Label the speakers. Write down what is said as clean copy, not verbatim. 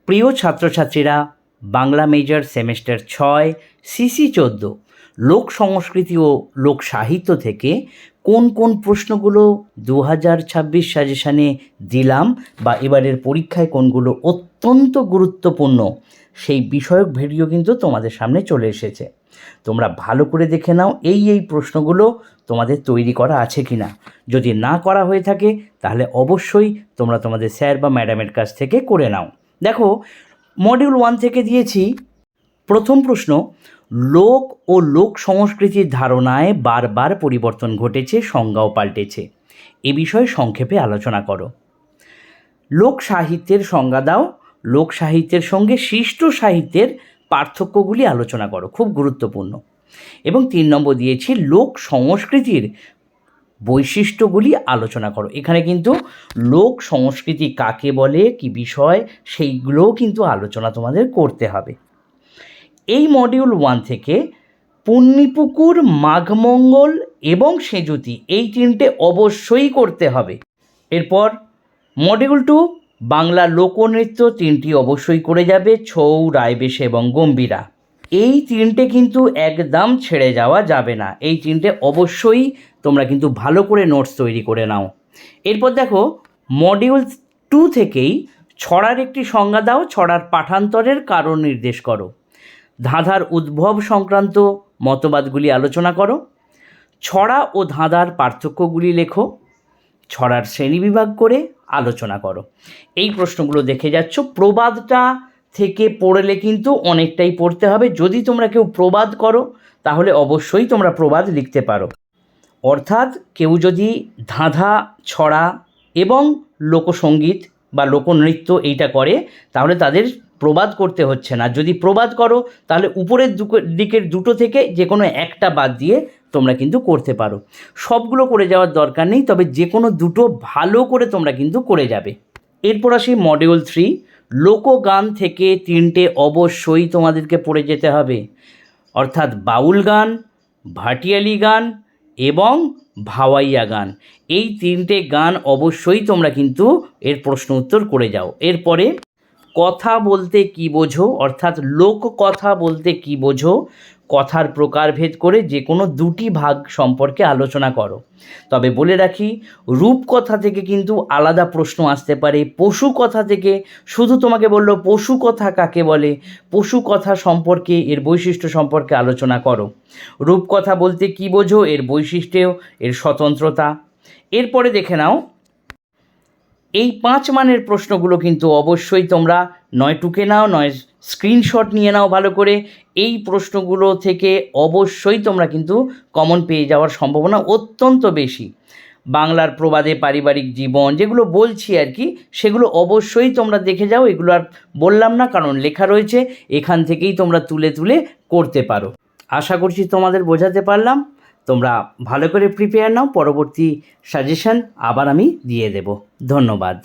Speaker 1: প্রিয় ছাত্রছাত্রীরা, Bangla major semester 6 CC 14 লোক সংস্কৃতি ও লোক সাহিত্য থেকে কোন কোন প্রশ্নগুলো 2026 সাজেশানে দিলাম বা এবারের পরীক্ষায় কোনগুলো অত্যন্ত গুরুত্বপূর্ণ সেই বিষয়ক ভিডিও কিন্তু তোমাদের সামনে চলে এসেছে। তোমরা ভালো করে দেখে নাও এই প্রশ্নগুলো তোমাদের তৈরি করা আছে কি না। যদি না করা হয়ে থাকে তাহলে অবশ্যই তোমরা তোমাদের স্যার বা ম্যাডামের কাছ থেকে করে নাও। দেখো, মডিউল 1 থেকে দিয়েছি প্রথম প্রশ্ন, লোক ও লোক সংস্কৃতির ধারণায় বারবার পরিবর্তন ঘটেছে, সংজ্ঞাও পাল্টেছে। এ বিষয়ে সংক্ষেপে আলোচনা করো। লোক সাহিত্যের সংজ্ঞা দাও। লোক সাহিত্যের সঙ্গে সৃষ্ট সাহিত্যের পার্থক্যগুলি আলোচনা করো, খুব গুরুত্বপূর্ণ। এবং 3 নম্বর দিয়েছি লোক সংস্কৃতির বৈশিষ্ট্যগুলি আলোচনা করো। এখানে কিন্তু লোক সংস্কৃতি কাকে বলে, কি বিষয়, সেইগুলোও কিন্তু আলোচনা তোমাদের করতে হবে। এই মডিউল 1 থেকে পুণ্যিপুকুর, মাঘমঙ্গল এবং সেঁজুতি এই 3টে অবশ্যই করতে হবে। এরপর মডিউল 2 বাংলা লোকনৃত্য 3টি অবশ্যই করে যাবে, ছৌ, রায়বেশে এবং গম্ভীরা। এই 3টে কিন্তু একদম ছেড়ে যাওয়া যাবে না। এই 3টে অবশ্যই তোমরা কিন্তু ভালো করে নোটস তৈরি করে নাও। এরপর দেখো, মডিউল 2 থেকেই ছড়ার একটি সংজ্ঞা দাও, ছড়ার পাঠান্তরের কারণ নির্দেশ করো। ধাঁধার উদ্ভব সংক্রান্ত মতবাদগুলি আলোচনা করো। ছড়া ও ধাঁধার পার্থক্যগুলি লেখো। ছড়ার শ্রেণীবিভাগ করে আলোচনা করো। এই প্রশ্নগুলো দেখে যাচ্ছ। প্রবাদটা থেকে পড়লে কিন্তু অনেকটাই পড়তে হবে। যদি তোমরা কেউ প্রবাদ করো তাহলে অবশ্যই তোমরা প্রবাদ লিখতে পারো। অর্থাৎ কেউ যদি ধাঁধা, ছড়া এবং লোকসঙ্গীত বা লোকনৃত্য এইটা করে তাহলে তাদের প্রবাদ করতে হচ্ছে না। যদি প্রবাদ করো তাহলে উপরের দিকের দুটো থেকে যে কোনো একটা বাদ দিয়ে তোমরা কিন্তু করতে পারো। সবগুলো করে যাওয়ার দরকার নেই, তবে যে কোনো দুটো ভালো করে তোমরা কিন্তু করে যাবে। এরপর আসি মডিউল 3, লোকগান থেকে 3টে অবশ্যই তোমাদেরকে পড়ে যেতে হবে। অর্থাৎ বাউল গান, ভাটিয়ালি গান এবং ভাওয়াইয়া গান। এই 3টে গান অবশ্যই তোমরা কিন্তু এর প্রশ্ন উত্তর করে যাও। এরপরে কথা বলতে কি বোঝো, অর্থাৎ লোক কথা বলতে কি বোঝো, কথার প্রকারভেদ করে যে কোনো 2টি ভাগ সম্পর্কে আলোচনা করো। তবে বলে রাখি, রূপকথা থেকে কিন্তু আলাদা প্রশ্ন আসতে পারে। পশু কথা থেকে শুধু তোমাকে বললো পশু কথা কাকে বলে, পশু কথা সম্পর্কে, এর বৈশিষ্ট্য সম্পর্কে আলোচনা করো। রূপকথা বলতে কি বোঝো, এর বৈশিষ্ট্য, এর স্বতন্ত্রতা। এরপরে দেখে নাও, এই 5 মানের প্রশ্নগুলো কিন্তু অবশ্যই তোমরা নয় টুকে নাও, নয় স্ক্রিনশট নিয়ে নাও ভালো করে। এই প্রশ্নগুলো থেকে অবশ্যই তোমরা কিন্তু কমন পেয়ে যাওয়ার সম্ভাবনা অত্যন্ত বেশি। বাংলার প্রবাদে পারিবারিক জীবন যেগুলো বলছি আর কি, সেগুলো অবশ্যই তোমরা দেখে যাও। এগুলো আর বললাম না, কারণ লেখা রয়েছে, এখান থেকেই তোমরা তুলে তুলে করতে পারো। আশা করছি তোমাদের বোঝাতে পারলাম। তোমরা ভালো করে প্রিপেয়ার নাও, পরবর্তী সাজেশন আবার আমি দিয়ে দেব। ধন্যবাদ।